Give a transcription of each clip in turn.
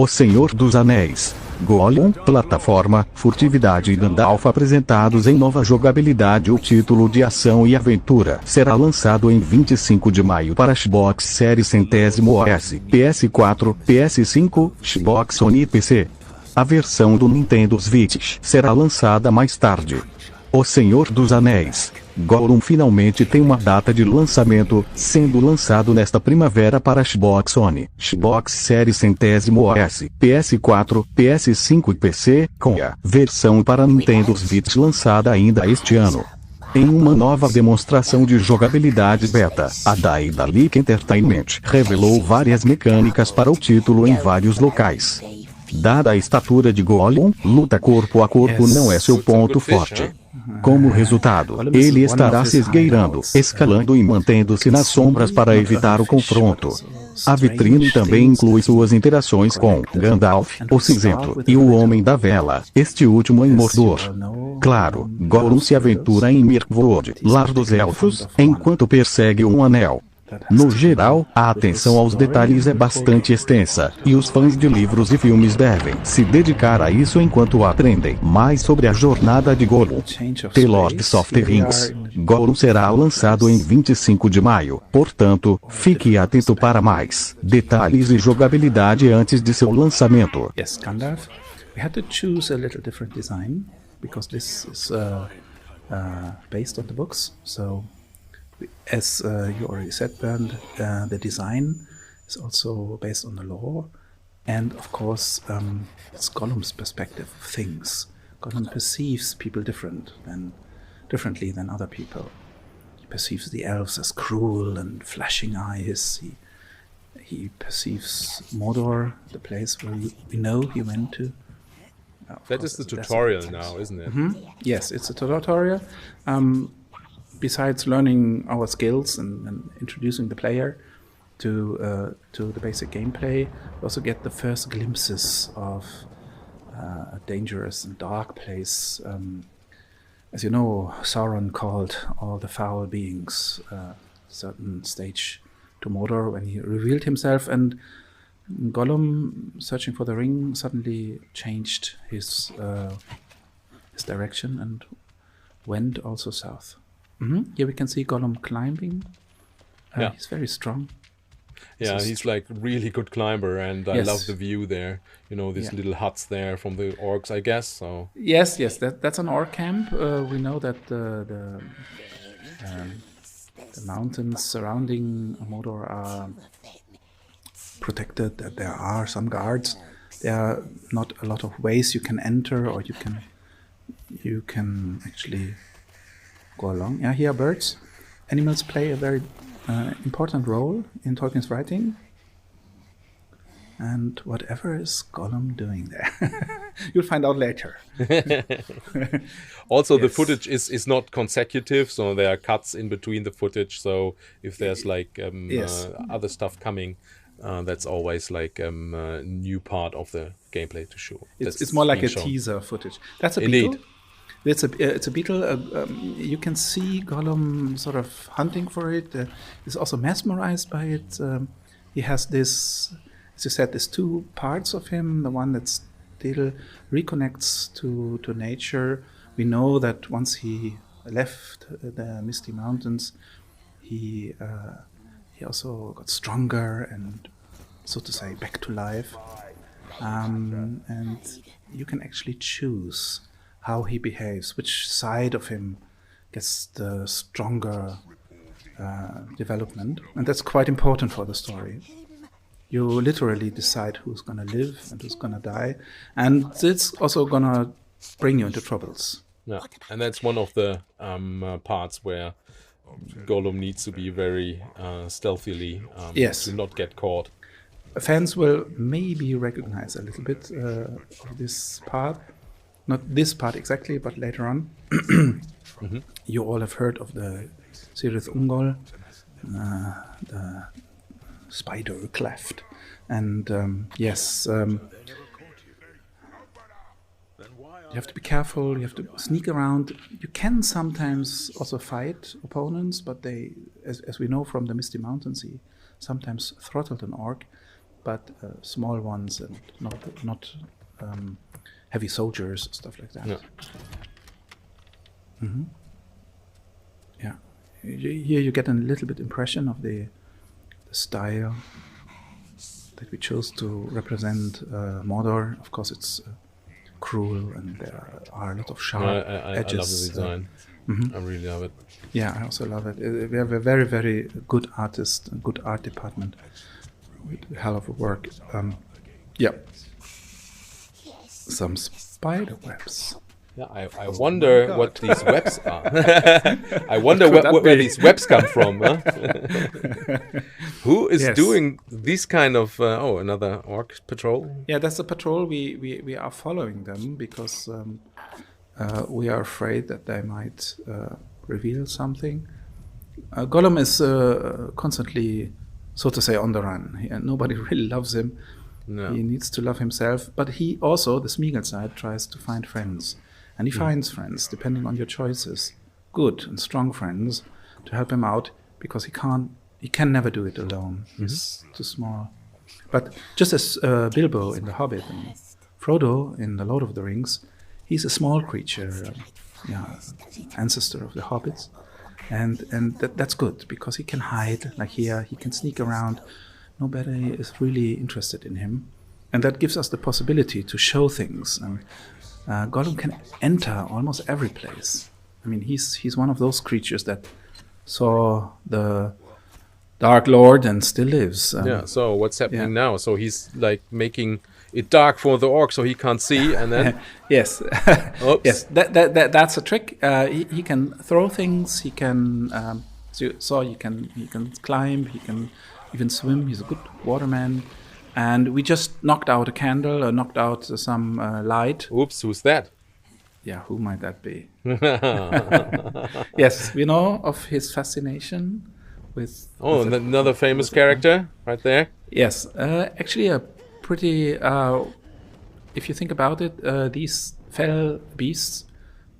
O Senhor dos Anéis, Gollum, Plataforma, Furtividade e Gandalf apresentados em nova jogabilidade. O título de ação e aventura será lançado em 25 de maio para Xbox Series Centésimo OS, PS4, PS5, Xbox One e PC. A versão do Nintendo Switch será lançada mais tarde. O Senhor dos Anéis, Gollum finalmente tem uma data de lançamento, sendo lançado nesta primavera para Xbox One, Xbox Series Centésimo OS, PS4, PS5 e PC, com a versão para Nintendo Switch lançada ainda este ano. Em uma nova demonstração de jogabilidade beta, a Daedalic Entertainment revelou várias mecânicas para o título em vários locais. Dada a estatura de Gollum, luta corpo a corpo não é seu ponto forte. Como resultado, ele estará se esgueirando, escalando e mantendo-se nas sombras para evitar o confronto. A vitrine também inclui suas interações com Gandalf, o Cinzento, e o Homem da Vela, este último em Mordor. Claro, Gollum se aventura em Mirkwood, lar dos elfos, enquanto persegue um anel. No geral, a atenção aos detalhes é bastante extensa, e os fãs de livros e filmes devem se dedicar a isso enquanto aprendem mais sobre a jornada de Gollum. The Lords of the Rings, Gollum será lançado em 25 de maio, portanto, fique atento para mais detalhes e jogabilidade antes de seu lançamento. Yes, Gandalf. We had to choose a little different design, because this is based on the books, so... As you already said, Bernd, the design is also based on the lore, and of course, it's Gollum's perspective of things. Gollum perceives people differently than other people. He perceives the elves as cruel and flashing eyes. He perceives Mordor, the place where we know he went to. That is the tutorial now, isn't it? Mm-hmm. Yes, it's a tutorial. Besides learning our skills and introducing the player to the basic gameplay, we also get the first glimpses of a dangerous and dark place. As you know, Sauron called all the foul beings certain stage to Mordor when he revealed himself, and Gollum, searching for the ring, suddenly changed his direction and went also south. Mm-hmm. Here we can see Gollum climbing. Yeah. He's very strong. Yeah, he's like really good climber, and I Yes. love the view there. You know, these little huts there from the orcs, I guess. So Yes, that's an orc camp. We know that the mountains surrounding Mordor are protected, that there are some guards. There are not a lot of ways you can enter, or you can actually go along. Yeah, here are birds. Animals play a very important role in Tolkien's writing. And whatever is Gollum doing there? You'll find out later. also the Yes. footage is not consecutive, so there are cuts in between the footage. So if there's like Yes. other stuff coming, that's always like a new part of the gameplay to show. It's more like a being shown. teaser footage. That's a Indeed. beetle. It's a beetle. You can see Gollum sort of hunting for it. He's also mesmerized by it. He has this, as you said, there's two parts of him. The one that still reconnects to nature. We know that once he left the Misty Mountains, he also got stronger and, so to say, back to life. And you can actually choose how he behaves, which side of him gets the stronger development. And that's quite important for the story. You literally decide who's going to live and who's going to die. And it's also going to bring you into troubles. Yeah, and that's one of the parts where Gollum needs to be very stealthily Yes. to not get caught. Fans will maybe recognize a little bit of this part. Not this part exactly, but later on. Mm-hmm. You all have heard of the Cirith Ungol, the spider cleft. And yes, you have to be careful, you have to sneak around. You can sometimes also fight opponents, but they, as we know from the Misty Mountains, he sometimes throttled an orc. but small ones and not heavy soldiers, stuff like that. Yeah. Yeah. Here you get a little bit impression of the style that we chose to represent Mordor. Of course, it's cruel and there are a lot of sharp edges. I love the design. I really love it. Yeah, I also love it. We have a very, very good artist, a good art department. With a hell of a work. Yeah. Some spider webs. Yeah, I wonder what these webs are. I wonder where these webs come from. Huh? Who is doing this kind of... another orc patrol? Yeah, that's a patrol. We are following them because we are afraid that they might reveal something. Gollum is constantly, so to say, on the run. Nobody really loves him. No. He needs to love himself. But he also, the Smeagol side, tries to find friends. And he finds friends, depending on your choices. Good and strong friends to help him out, because he can never do it alone. He's too small. But just as Bilbo in The Hobbit and Frodo in The Lord of the Rings, he's a small creature, ancestor of the hobbits. And that's good, because he can hide, like here, he can sneak around. Nobody is really interested in him. And that gives us the possibility to show things. And Gollum can enter almost every place. I mean, he's one of those creatures that saw the Dark Lord and still lives. So what's happening now? So he's like making it dark for the orc so he can't see, and then... Yes. Yes, that's a trick. He can throw things, he can... he can climb, he can even swim. He's a good waterman. And we just knocked out a candle, knocked out some light. Oops, who's that? Yeah, who might that be? Yes, we know of his fascination with... another famous character right there? Yes, actually a pretty... if you think about it, these fell beasts,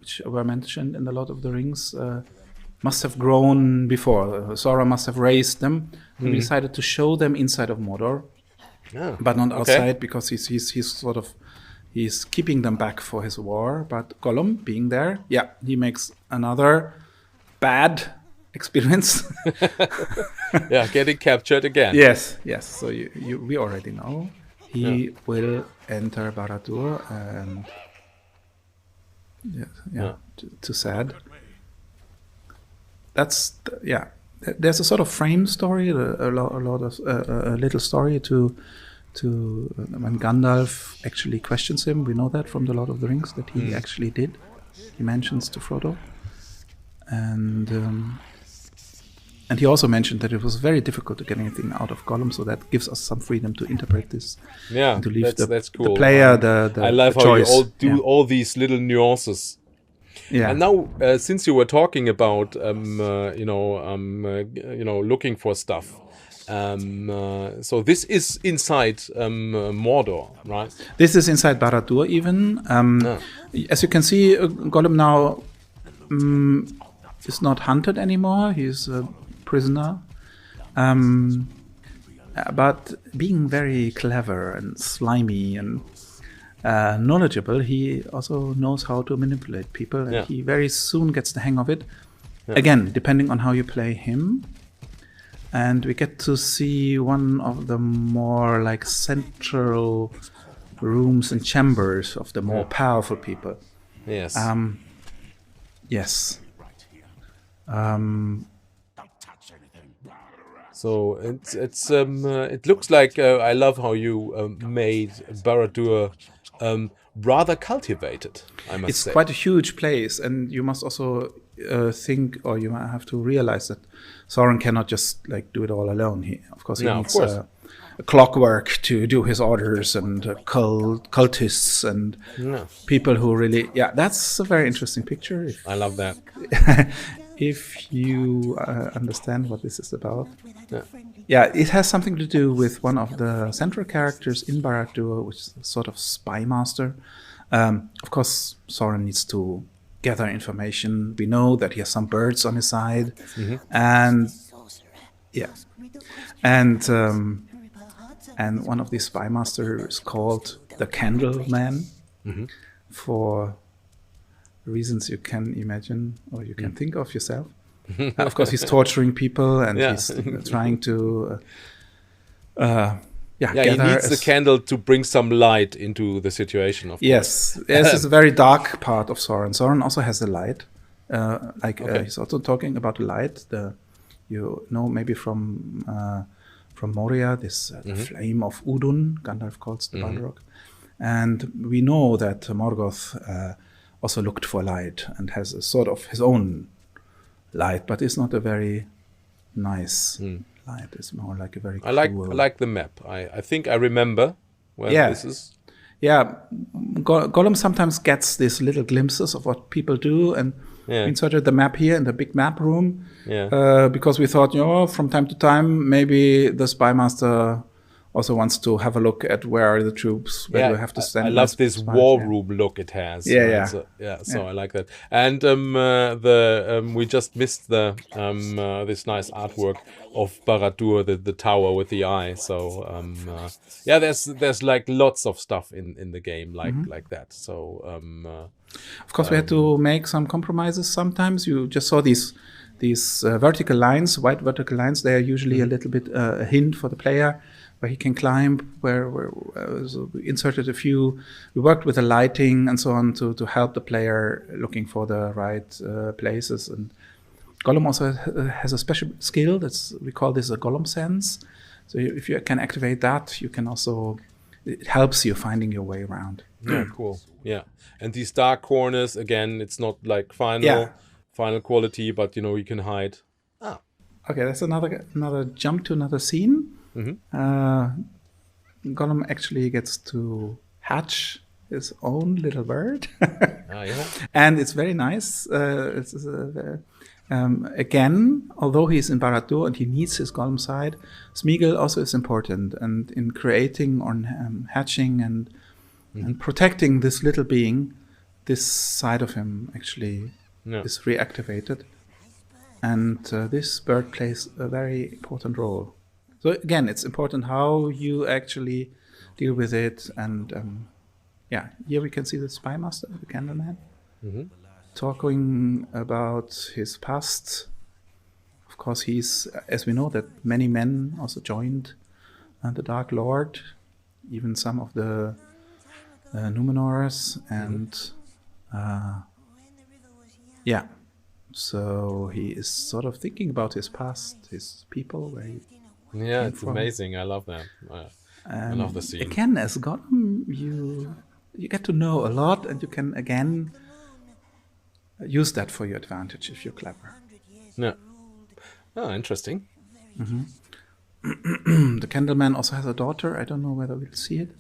which were mentioned in The Lord of the Rings, must have grown before. Sauron must have raised them. And we decided to show them inside of Mordor. But not outside, because he's keeping them back for his war. But Gollum being there, he makes another bad experience. Getting captured again. Yes. So we already know he will enter Barad-dûr, and too sad. There's a sort of frame story, a little story to when Gandalf actually questions him. We know that from The Lord of the Rings, that he actually did. He mentions to Frodo, and he also mentioned that it was very difficult to get anything out of Gollum, so that gives us some freedom to interpret this. Yeah, and to leave that's cool. The player the I love the how choice. you all do all these little nuances. Yeah. And now, since you were talking about, looking for stuff, so this is inside Mordor, right? This is inside Barad-dûr even. As you can see, Gollum now is not hunted anymore. He's a prisoner. But being very clever and slimy and knowledgeable, he also knows how to manipulate people, and he very soon gets the hang of it. Again, depending on how you play him. And we get to see one of the more like central rooms and chambers of the more powerful people. Yes. Yes. So it's it looks like I love how you made Barad-dûr rather cultivated, I must say. It's quite a huge place, and you must also think, or you might have to realize that Sauron cannot just like do it all alone. He needs a clockwork to do his orders, and cultists and people who really... Yeah, that's a very interesting picture. I love that. If you understand what this is about. Yeah, it has something to do with one of the central characters in Barad-dûr, which is a sort of spy master. Of course, Sauron needs to gather information. We know that he has some birds on his side. And one of these spy masters is called the Candle Man, for reasons you can imagine or you can think of yourself. Of course, he's torturing people, and he's trying to he needs the candle to bring some light into the situation, of course. Yes, this is a very dark part of Sauron. Sauron also has a light. He's also talking about the light. Maybe from Moria, this the flame of Udun, Gandalf calls the Balrog. And we know that Morgoth also looked for light and has a sort of his own light, but it's not a very nice light. It's more like a very I like the map. I think I remember where this is. Yeah, Gollum sometimes gets these little glimpses of what people do, and we inserted the map here in the big map room because we thought, from time to time, maybe the spy master also wants to have a look at where are the troops, where do we have to stand. I love this war room look it has. So I like that. And we just missed the this nice artwork of Barad-dûr, the tower with the eye. So there's like lots of stuff in the game like that. So of course we had to make some compromises. Sometimes you just saw these vertical lines, white vertical lines. They are usually a little bit a hint for the player where he can climb, so we inserted a few. We worked with the lighting and so on to help the player looking for the right places. And Gollum also has a special skill. We call this a Gollum sense. So if you can activate that, you can also, it helps you finding your way around. Yeah, cool. Yeah, and these dark corners, again, it's not like final quality, but you can hide. Okay, that's another jump to another scene. Gollum actually gets to hatch his own little bird. And it's very nice. Again, although he's in Barad-dûr and he needs his Gollum side, Smeagol also is important, and in creating or hatching and protecting this little being, this side of him actually is reactivated, and this bird plays a very important role. So again, it's important how you actually deal with it. And here we can see the spy master, the Candleman, talking about his past. Of course, as we know, that many men also joined the Dark Lord, even some of the Numenors, and so he is sort of thinking about his past, his people, where he it's amazing. I love that. I love the scene. Again, as Gollum, you get to know a lot, and you can again use that for your advantage if you're clever. Yeah. Oh, interesting. The Candleman also has a daughter. I don't know whether we'll see it.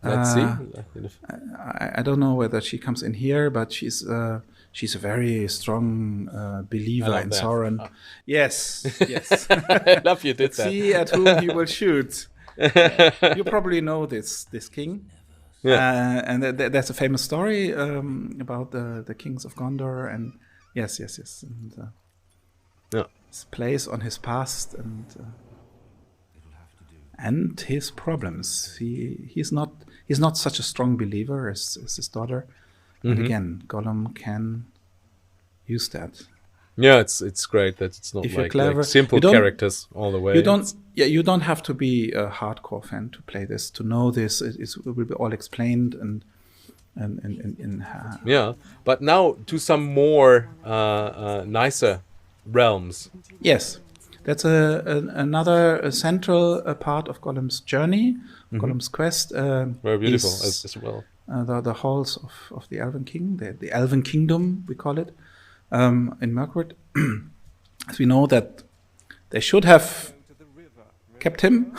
Let's see. I don't know whether she comes in here, but she's a very strong believer in Sauron. Oh. Yes. I love you did that. See at whom he will shoot. You probably know this king. Yeah. And there's a famous story about the kings of Gondor, and yes. And his place on his past and his problems. He's not such a strong believer as his daughter. And again, Gollum can use that. Yeah, it's great that it's not like simple characters all the way. You don't have to be a hardcore fan to play this, to know this. It will be all explained and but now to some more nicer realms. Yes, that's another central part of Gollum's journey, Gollum's quest. Very beautiful as well. The halls of the Elven King, the Elven Kingdom, we call it, in Mirkwood. As we know that they should have kept him.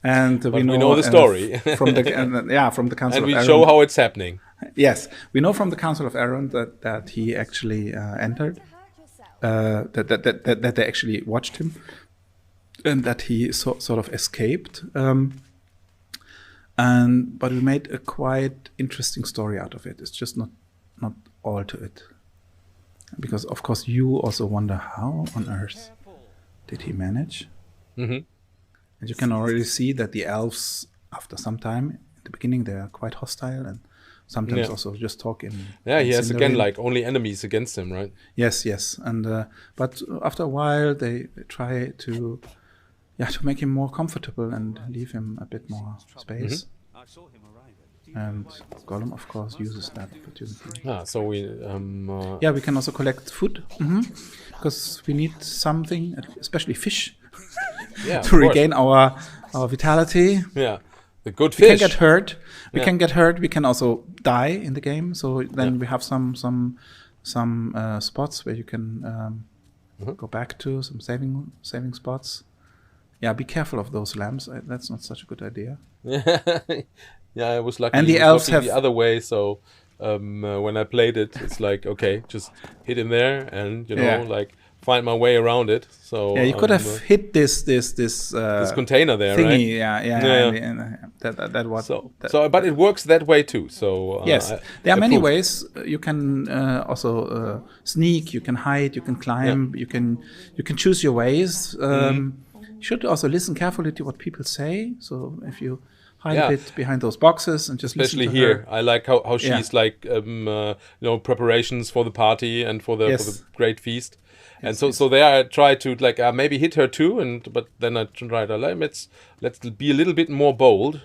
And we know the story from the Council of Elrond. And we show how it's happening. Yes, we know from the Council of Elrond that he actually entered, that they actually watched him, and that he sort of escaped. But we made a quite interesting story out of it. It's just not all to it, because of course you also wonder how on earth did he manage. And you can already see that the elves, after some time, at the beginning, they're quite hostile and sometimes also just talk in. Yeah, in he has again Sindarin. like only enemies against him, right? Yes, and but after a while they try to make him more comfortable and leave him a bit more space. And Gollum, of course, uses that opportunity. So we we can also collect food because we need something, especially fish, to regain our vitality. Yeah, the good We fish. can get hurt. Can get hurt. We can also die in the game. So then we have some spots where you can go back to, some saving spots. Yeah, be careful of those lamps. That's not such a good idea. Yeah, I was lucky. And the elves have the other way. So when I played it, it's like, okay, just hit in there and like find my way around it. So you could have hit this container there, thingy, right? That was so but it works that way too. So yes, there are many ways. You can also sneak, you can hide, you can climb, you can choose your ways. You should also listen carefully to what people say. So if you hide a bit behind those boxes and just especially listen to here, her. I like how she's like preparations for the party and for the great feast. And so there I try to like maybe hit her too, but then I try to let's be a little bit more bold.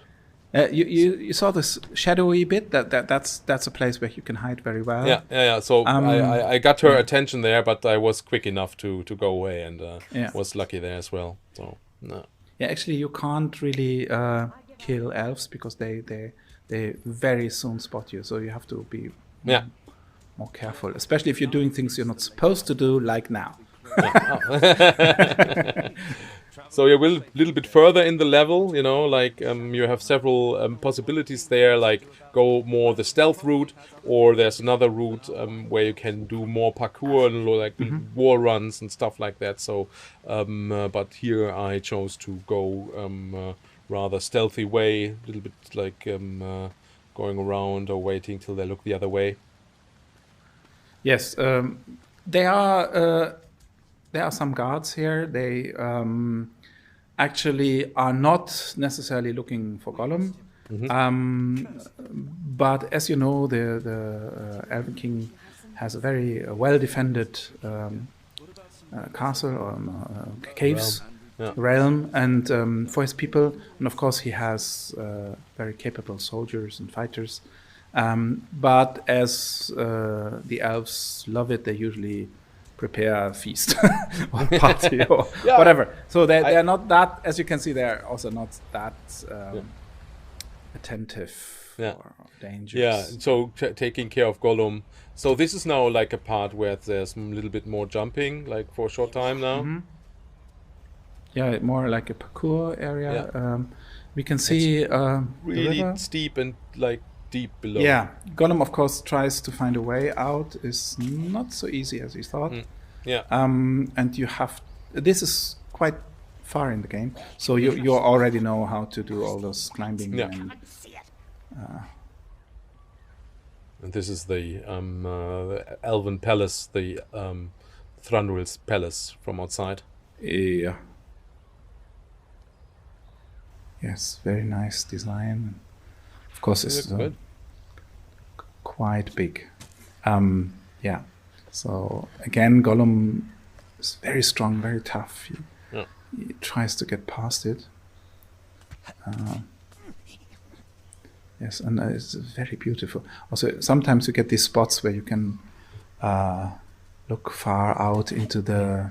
You saw this shadowy bit that's a place where you can hide very well. Yeah. So I got her attention there, but I was quick enough to go away and was lucky there as well. So no. Yeah, actually you can't really kill elves because they very soon spot you. So you have to be more careful, especially if you're doing things you're not supposed to do, like now. So you're a little bit further in the level, like you have several possibilities there, like go more the stealth route, or there's another route where you can do more parkour and like wall runs and stuff like that. So, but here I chose to go rather stealthy way, a little bit like going around or waiting till they look the other way. Yes, there are some guards here. They actually are not necessarily looking for Gollum, but as you know, the Elven King has a very well-defended castle or caves realm, and for his people, and of course he has very capable soldiers and fighters. But as the elves love it, they usually prepare a feast or a party or whatever. So they're not that, as you can see, they're also not that attentive or dangerous. Yeah, so taking care of Gollum. So this is now like a part where there's a little bit more jumping, like for a short time now. Yeah, more like a parkour area. We can see really steep and like deep below. Yeah, Gollum of course tries to find a way out. Is not so easy as he thought. And you have this is quite far in the game, so you already know how to do all those climbing. And this is the Elven Palace, the Thranduil's Palace from outside. Yeah. Yes, very nice design. Of course, it's quite big. So again, Gollum is very strong, very tough. He tries to get past it. Yes, and it's very beautiful. Also, sometimes you get these spots where you can look far out into the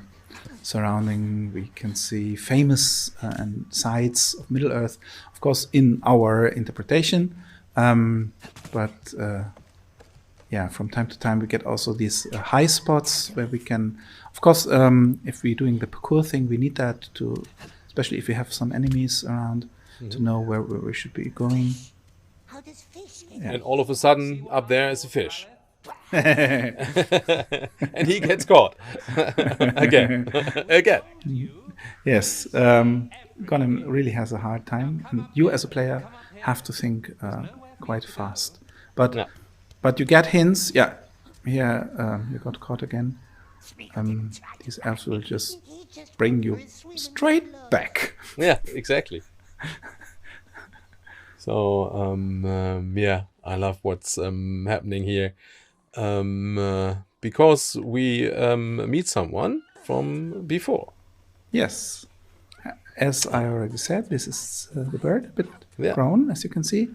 surrounding. We can see famous and sites of Middle-earth, of course, in our interpretation. But from time to time we get also these high spots where we can, of course, if we're doing the parkour thing, we need that to, especially if we have some enemies around, to know where we should be going. How does fish get And all of a sudden, up there is a fish. And he gets caught. Again. Yes. Gollum really has a hard time. And you as a player have to think quite fast. But you get hints. Yeah. Here you got caught again. these elves will just bring you straight back. Yeah, exactly. So, yeah, I love what's happening here. Because we meet someone from before. Yes. As I already said, this is the bird, a bit Yeah. grown, as you can see.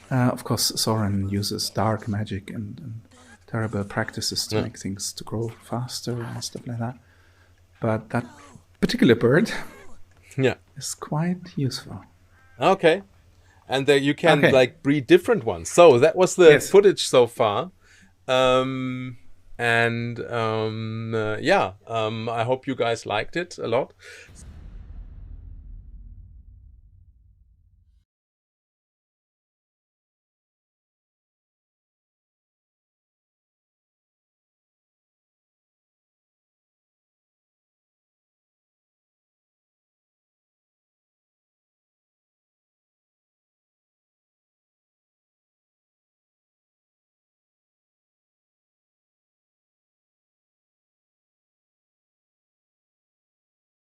Of course, Soren uses dark magic and terrible practices to make things to grow faster and stuff like that. But that particular bird is quite useful. Okay. And there you can like breed different ones. So that was the footage so far. I hope you guys liked it a lot.